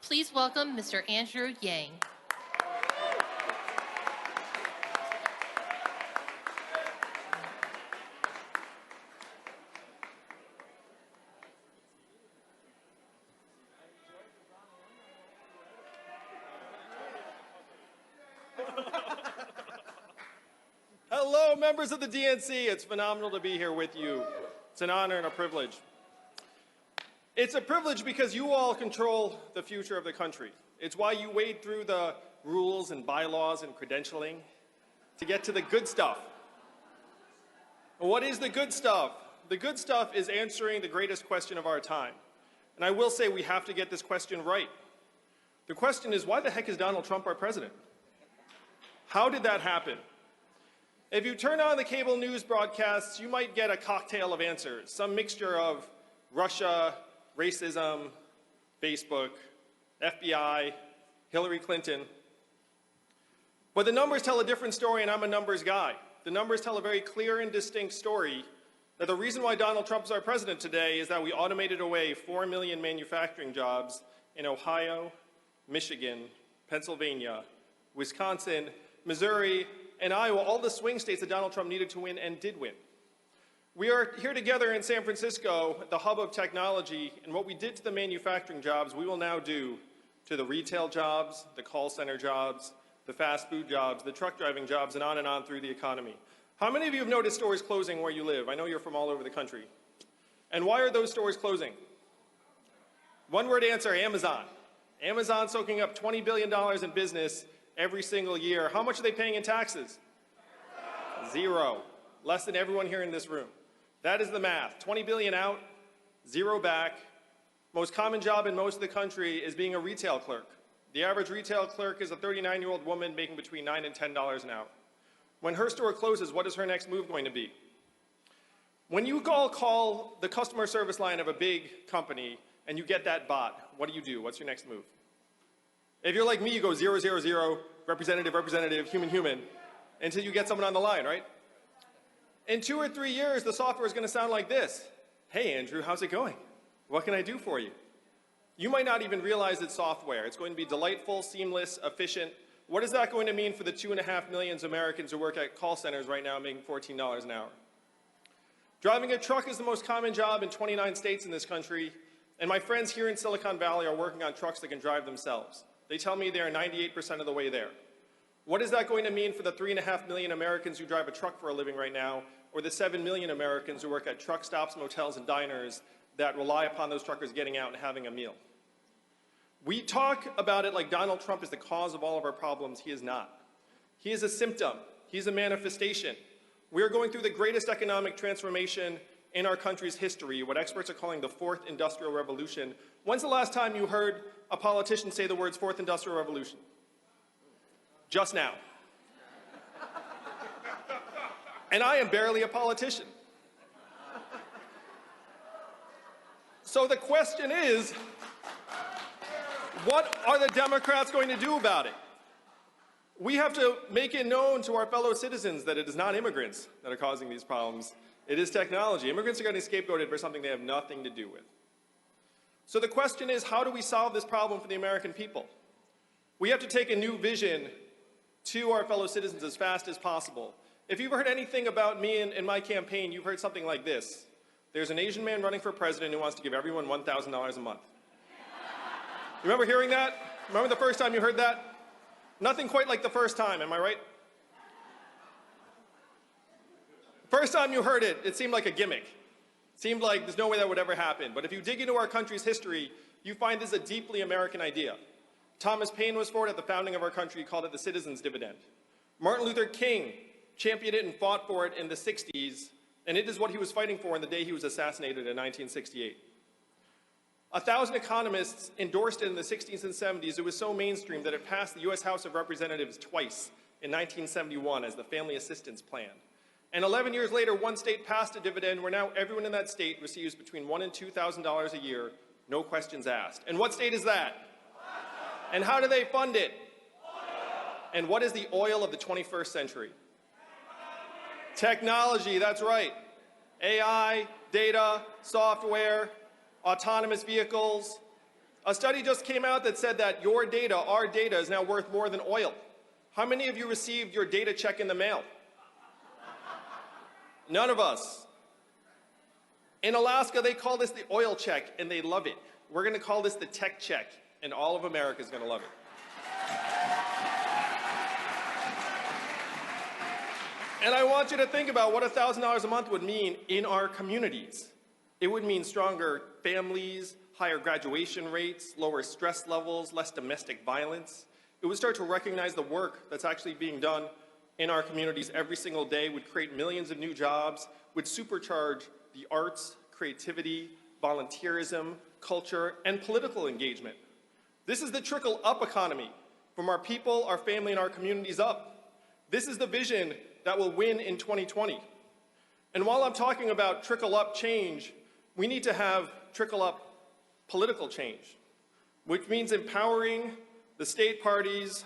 Please welcome Mr. Andrew Yang. Hello, members of the DNC. It's phenomenal to be here with you. It's an honor and a privilege. It's a privilege because you all control the future of the country. It's why you wade through the rules and bylaws and credentialing to get to the good stuff. And what is the good stuff? The good stuff is answering the greatest question of our time. And I will say we have to get this question right. The question is, why the heck is Donald Trump our president? How did that happen? If you turn on the cable news broadcasts, you might get a cocktail of answers, some mixture of Russia, racism, Facebook, FBI, Hillary Clinton. But the numbers tell a different story, and I'm a numbers guy. The numbers tell a very clear and distinct story that the reason why Donald Trump is our president today is that we automated away 4 million manufacturing jobs in Ohio, Michigan, Pennsylvania, Wisconsin, Missouri, and Iowa, all the swing states that Donald Trump needed to win and did win. We are here together in San Francisco, the hub of technology, and what we did to the manufacturing jobs, we will now do to the retail jobs, the call center jobs, the fast food jobs, the truck driving jobs, and on through the economy. How many of you have noticed stores closing where you live? I know you're from all over the country. And why are those stores closing? One word answer, Amazon. Amazon soaking up $20 billion in business every single year. How much are they paying in taxes? Zero. Less than everyone here in this room. That is the math. 20 billion out, zero back. Most common job in most of the country is being a retail clerk. The average retail clerk is a 39-year-old woman making between $9 and $10 an hour. When her store closes, what is her next move going to be? When you call the customer service line of a big company and you get that bot, what do? What's your next move? If you're like me, you go 000, representative, human, until you get someone on the line, right? In 2 or 3 years, the software is going to sound like this. Hey, Andrew, how's it going? What can I do for you? You might not even realize it's software. It's going to be delightful, seamless, efficient. What is that going to mean for the 2.5 million Americans who work at call centers right now making $14 an hour? Driving a truck is the most common job in 29 states in this country, and my friends here in Silicon Valley are working on trucks that can drive themselves. They tell me they are 98% of the way there. What is that going to mean for the 3.5 million Americans who drive a truck for a living right now, or the 7 million Americans who work at truck stops, motels, and diners that rely upon those truckers getting out and having a meal? We talk about it like Donald Trump is the cause of all of our problems. He is not. He is a symptom. He's a manifestation. We are going through the greatest economic transformation in our country's history, what experts are calling the fourth industrial revolution. When's the last time you heard a politician say the words fourth industrial revolution? Just now. And I am barely a politician. So the question is, what are the Democrats going to do about it? We have to make it known to our fellow citizens that it is not immigrants that are causing these problems. It is technology. Immigrants are getting scapegoated for something they have nothing to do with. So the question is, how do we solve this problem for the American people? We have to take a new vision to our fellow citizens as fast as possible. If you've heard anything about me in my campaign, you've heard something like this. There's an Asian man running for president who wants to give everyone $1,000 a month. Remember hearing that? Remember the first time you heard that? Nothing quite like the first time, am I right? First time you heard it, it seemed like a gimmick. It seemed like there's no way that would ever happen. But if you dig into our country's history, you find this is a deeply American idea. Thomas Paine was for it at the founding of our country. He called it the Citizens Dividend. Martin Luther King championed it and fought for it in the 60s, and it is what he was fighting for on the day he was assassinated in 1968. 1,000 economists endorsed it in the 60s and 70s. It was so mainstream that it passed the U.S. House of Representatives twice in 1971 as the Family Assistance Plan. And 11 years later, one state passed a dividend where now everyone in that state receives between $1,000 and $2,000 a year, no questions asked. And what state is that? And how do they fund it? And what is the oil of the 21st century? Technology, that's right. AI, data, software, autonomous vehicles, A study just came out that said that your data, our data, is now worth more than oil. How many of you received your data check in the mail? None of us. In Alaska, they call this the oil check, and they love it. We're going to call this the tech check, and all of America is going to love it. And I want you to think about what $1,000 a month would mean in our communities. It would mean stronger families, higher graduation rates, lower stress levels, less domestic violence. It would start to recognize the work that's actually being done in our communities every single day, would create millions of new jobs, would supercharge the arts, creativity, volunteerism, culture, and political engagement. This is the trickle-up economy, from our people, our family, and our communities up. This is the vision that will win in 2020. And while I'm talking about trickle-up change, we need to have trickle-up political change, which means empowering the state parties.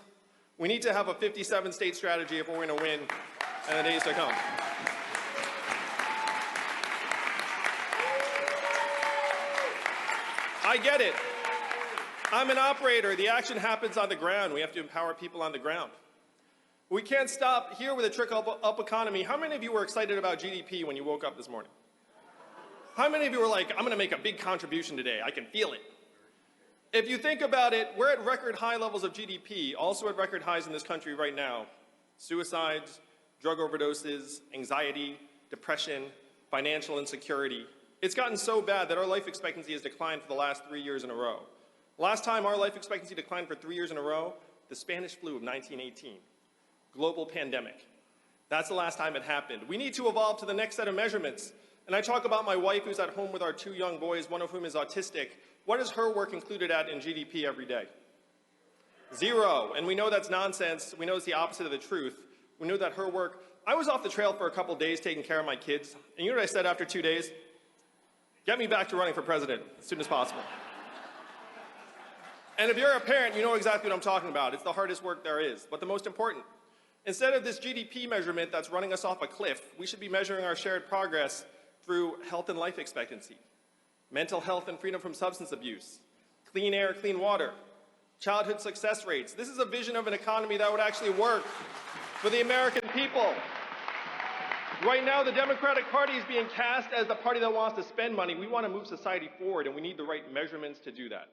We need to have a 57-state strategy if we're going to win in the days to come. I get it. I'm an operator. The action happens on the ground. We have to empower people on the ground. We can't stop here with a trickle-up economy. How many of you were excited about GDP when you woke up this morning? How many of you were like, I'm going to make a big contribution today. I can feel it. If you think about it, we're at record high levels of GDP, also at record highs in this country right now. Suicides, drug overdoses, anxiety, depression, financial insecurity. It's gotten so bad that our life expectancy has declined for the last 3 years in a row. Last time our life expectancy declined for 3 years in a row, the Spanish flu of 1918. Global pandemic. That's the last time it happened. We need to evolve to the next set of measurements. And I talk about my wife who's at home with our 2 young boys, one of whom is autistic. What is her work included at in GDP every day? 0. And we know that's nonsense. We know it's the opposite of the truth. We know that her work, I was off the trail for a couple days taking care of my kids. And you know what I said after 2 days? Get me back to running for president as soon as possible. And if you're a parent, you know exactly what I'm talking about. It's the hardest work there is, but the most important. Instead of this GDP measurement that's running us off a cliff, we should be measuring our shared progress through health and life expectancy, mental health and freedom from substance abuse, clean air, clean water, childhood success rates. This is a vision of an economy that would actually work for the American people. Right now, the Democratic Party is being cast as the party that wants to spend money. We want to move society forward, and we need the right measurements to do that.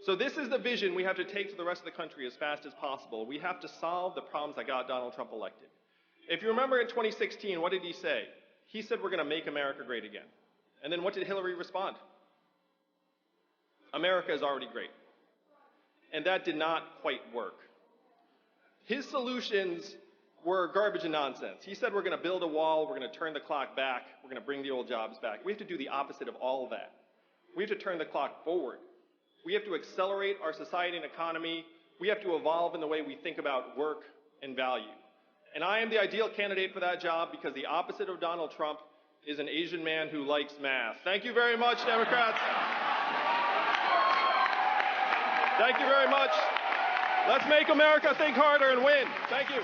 So this is the vision we have to take to the rest of the country as fast as possible. We have to solve the problems that got Donald Trump elected. If you remember in 2016, what did he say? He said, we're going to make America great again. And then what did Hillary respond? America is already great. And that did not quite work. His solutions were garbage and nonsense. He said, we're going to build a wall, we're going to turn the clock back, we're going to bring the old jobs back. We have to do the opposite of all of that. We have to turn the clock forward. We have to accelerate our society and economy. We have to evolve in the way we think about work and value. And I am the ideal candidate for that job because the opposite of Donald Trump is an Asian man who likes math. Thank you very much, Democrats. Thank you very much. Let's make America think harder and win. Thank you.